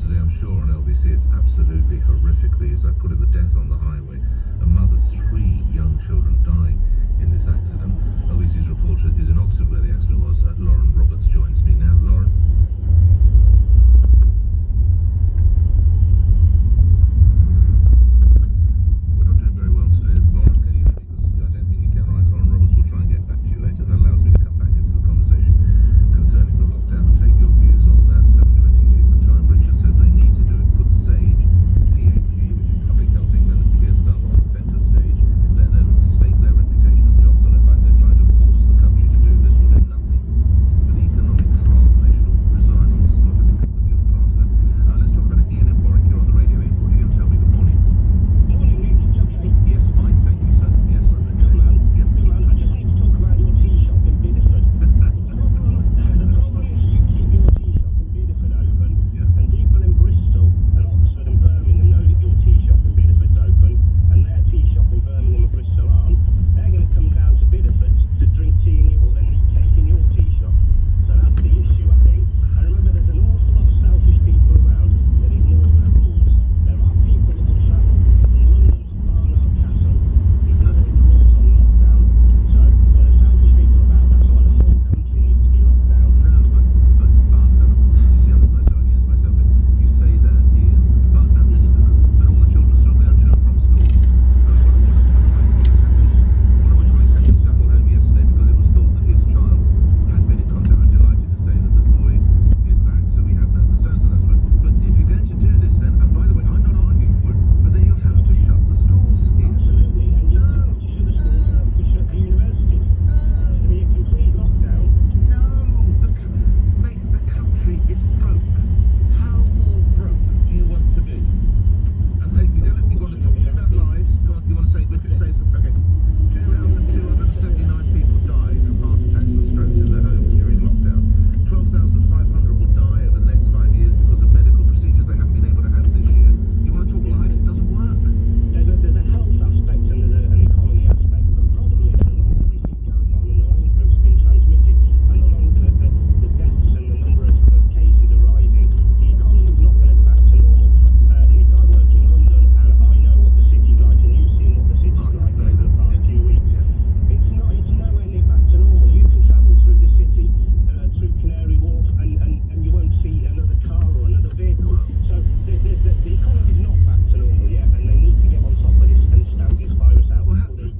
today, I'm sure, on LBC. It's absolutely horrifically, as I put it, the death on the highway. A mother, 3 young children dying in this accident. LBC's reporter is in Oxford, where the accident was. Lauren Roberts joins me now. Lauren? We're not doing very well today. Lauren, can you hear me? Because I don't think you can. Right, Lauren Roberts will try and get back to you later. That allows me to come back into the conversation concerning the lockdown and take your views on that. 7:28 the time. Richard says they need to do it. Put SAGE, PAG, which is Public Health England, and Clear Stuff on the centre stage. Let them stake their reputation and jobs on it like they're trying to force the country to do. This will do nothing but economic harm. They should all resign on the spot. I think I'm with you on part of that. Let's talk about Ian and Warwick. You're on the radio. Ian, what are you going to tell me? Good morning. Morning, Nick. You okay? Yes, fine, thank you, sir. Yes, I'm okay. Good man. Yep. Good man. I just need to talk about your tea shop in Bideford. The problem is you keep your tea shop in Bideford open, and people in Bristol and Oxford and Birmingham know that your tea shop in Bideford's open, and their tea shop in Birmingham and Bristol aren't. They're going to come down to Bideford to drink tea in your and eat cake in your tea shop. So that's the issue, I think. And remember, there's an awful lot of selfish people around that ignore the rules. There are people that will travel from London to Barnard Castle ignoring the rules on lockdown. So there are selfish people about. That's why the whole country needs to be locked down. No, see, I'm not myself against myself. You say that, Ian, but all the children still going to and from school. One of my colleagues had to scuttle home yesterday because it was thought that his child had been in contact. I'm delighted to say that the boy is back, so we have no concerns with that. But if you're going to do this, then, and by the way, I'm not arguing for it, but then you'll have to shut the schools, Ian. Absolutely, and you have to shut the schools and you have to shut the universities. It has to be a complete lockdown. No, mate, the country is broke. How more broke do you want to be? And if you're going to talk to me about lives, go on, you want to say, if it says, okay, 2,279 people died from heart attacks and strokes in their homes during lockdown. 12,500 will die over the next 5 years because of medical procedures they haven't been able to have this year. You want to talk lives? It doesn't work. There's a health aspect and there's an economy aspect. The problem is the longer this is going on and the longer it's been transmitted and the longer the deaths and the number of cases are rising, the economy's not going to go back to normal. Nick, I work in London and I know what the city's like, and you've seen what the city's like over the past few weeks. It's nowhere near back to normal. You can travel through the city, through Canary Wharf, and you won't see another car or another vehicle. So the economy's not back to normal yet, and they need to get on top of this and stamp this virus out before they...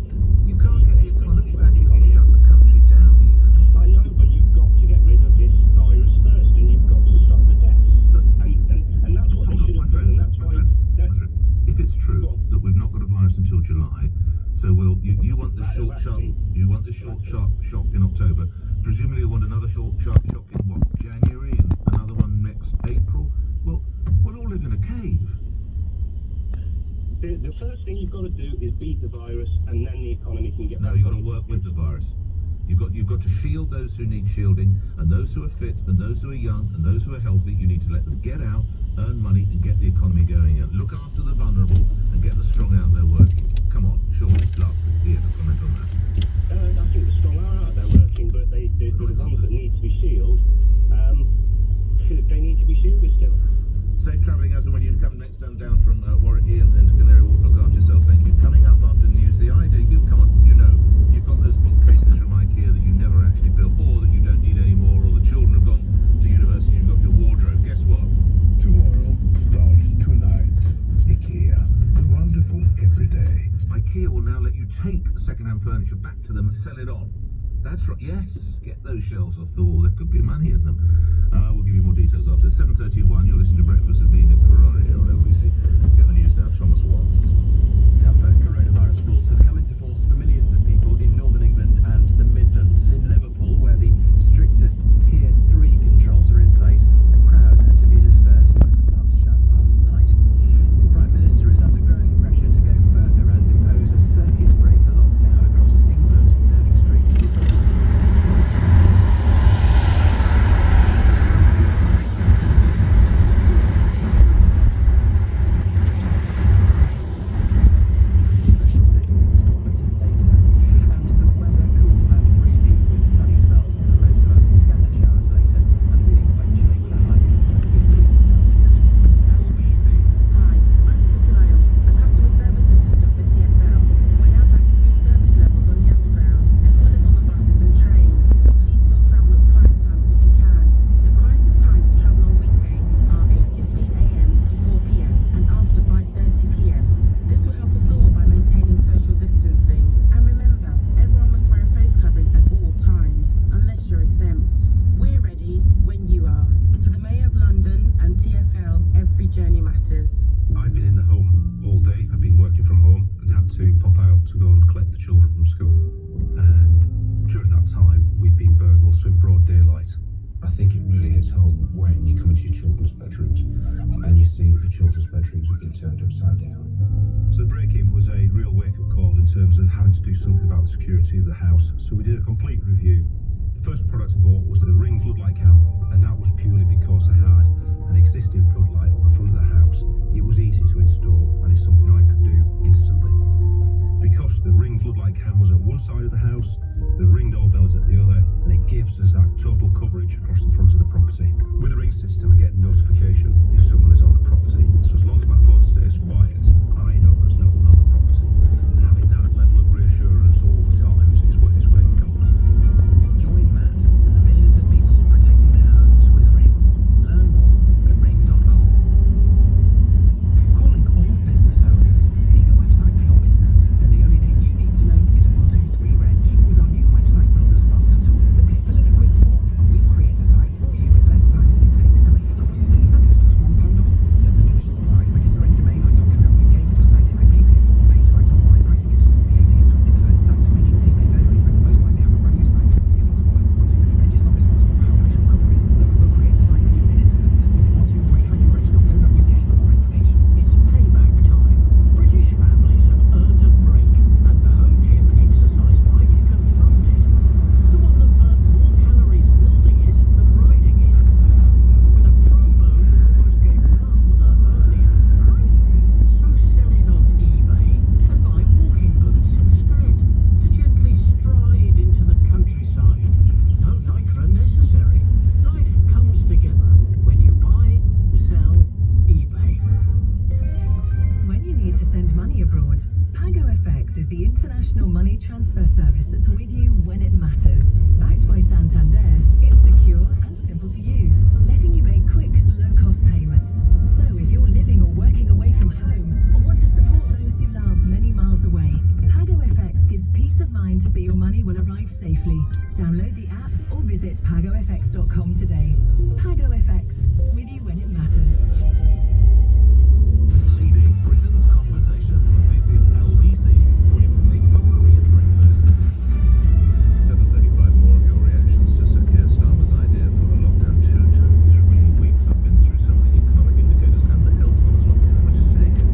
You can't get the economy back if you shut the country down, Ian. I know, but you've got to get rid of this virus first, and you've got to stop the deaths. And that's what they should have done, and that's why... If it's true that we've not got a virus until July, so you want the short sharp shock in October. Presumably you want another short sharp shock in what, January, and another one next April? Well, we'll all live in a cave. The first thing you've got to do is beat the virus, and then the economy can get back. No, you've got to work with the virus. You've got to shield those who need shielding, and those who are fit, and those who are young, and those who are healthy. You need to let them get out, earn money, and get the economy going. And look after the vulnerable, and get the strong out there working. Come on, surely. Lastly, Ian, a comment on that. I think the strong are out there working, but the ones that need to be shielded, they need to be shielded still. Safe travelling as and when you come next down from Warwick, Ian, and Canary Wharf. Look after yourself. Thank you. Coming up after the news, the idea. Come on, you've got those bookcases from IKEA that you never actually built, or that you don't need anymore, or the children have gone to university and you've got your wardrobe. Guess what? Tomorrow starts tonight. IKEA, the wonderful everyday. IKEA will now let you take second-hand furniture back to them and sell it on. That's right, yes. Get those shelves off the wall. There could be money in them. We'll give you more details after. 7:31, you're listening to Breakfast with me, Nick Ferrari, here on LBC. Get the news now, Thomas Watts. Tougher coronavirus rules have come into force for millions of people in Northern England and the Midlands. In Liverpool, where the strictest Tier 3 controls are in place, a crowd had to be dispersed when the pubs shut last night. The Prime Minister is under growing pressure to go further and impose a circuit breaker lockdown across England. Downing Street. matters. I've been in the home all day. I've been working from home and had to pop out to go and collect the children from school. And during that time, we'd been burgled, so in broad daylight. I think it really hits home when you come into your children's bedrooms and you see that the children's bedrooms have been turned upside down. So the break-in was a real wake-up call in terms of having to do something about the security of the house. So we did a complete review. The first product I bought was the Ring floodlight cam, and that was purely because I had an existing floodlight on the front of the house. It was easy to install, and it's something I could do instantly. Because the Ring floodlight cam was at one side of the house, the Ring doorbell is at the other, and it gives us that total coverage across the front of the property. With the Ring system, I get notification if someone is on the property. So as long as my phone stays quiet, I know there's no one on the property. And having that level of reassurance all the time is worth its weight in gold. Join Matt and the millions of people protecting their homes with Ring. Learn more at ring.com. Calling all business owners. Need a website for your business, and the only name you need to know is 123reg. With our new website builder starter tool, simply fill in a quick form and we'll create a site for you in less time than it takes to make a cup of tea. And it's just £1 a month. Terms and conditions apply. Register any domain like .co.uk for just 99p to get your one-page site online. Pricing excludes VAT at 20%. Time to making tea may vary, but you'll most likely have a brand new site before your kettle's boiled. 123reg is not responsible for how nice your cuppa is, although we will create a site for you in an instant. Visit 123-reg.co.uk for more information. It's payback time. British families have earned a break, and the home gym exercise bike can fund it. The one that burnt more calories building it than riding it. With a promo that almost gave mum a hernia. So sell it on eBay and buy walking boots instead to gently stride into the countryside. No lycra necessary. Life comes together when you buy, sell, eBay. When you need to send money abroad, PagoFX is the international money transfer service that's with you when it matters. Backed by Santander, it's secure and simple to use, letting you make quick, low-cost payments. So if you're living or working away from home or want to support those you love many miles away, PagoFX gives peace of mind that your money will arrive safely. Download the app or visit pagofx.com today. PagoFX, with you when it matters. Leading Britain's conversation. This is LBC with Nick Ferrari at breakfast. 7:35, more of your reactions to Sir Keir Starmer's idea for a lockdown. 2 to 3 weeks. I've been through some of the economic indicators and the health one as well. I just say again,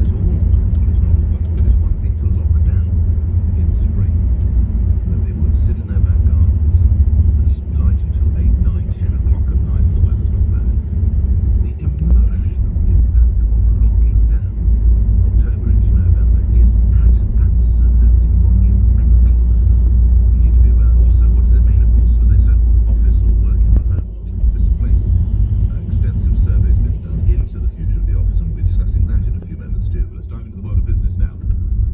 it's all, well, it's not all, but it's one thing to lock down in spring, when people would sit in their back gardens and light until 8, 9, 10 o'clock at night when the weather's not bad. The emotional impact of locking down October into November is absolutely monumental. You need to be aware. Also, what does it mean, of course, with the so-called office or working from home or the office place? Extensive surveys been done into the future of the office, and we'll be discussing that in a few moments too. But let's dive into the world of business now.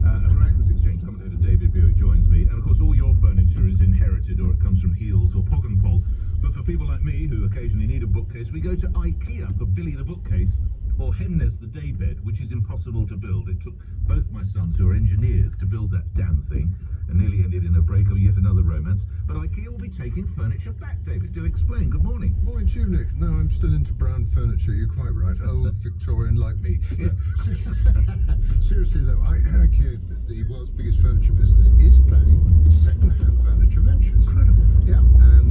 From Accuracy Exchange, commentator David Buick joins me, and of course all your furniture is inherited or it comes from Heels or Pog and Pol. But for people like me who occasionally need a bookcase, we go to IKEA for Billy the bookcase, or Hemnes the daybed, which is impossible to build. It took both my sons, who are engineers, to build that damn thing, and nearly ended in a break of yet another romance. But IKEA will be taking furniture back, David. Do explain. Good morning. Morning to you, Nick. No, I'm still into brown furniture. You're quite right. Old Victorian like me. Yeah. Seriously though, IKEA, the world's biggest furniture business, is planning second-hand furniture ventures. Incredible. Yeah, and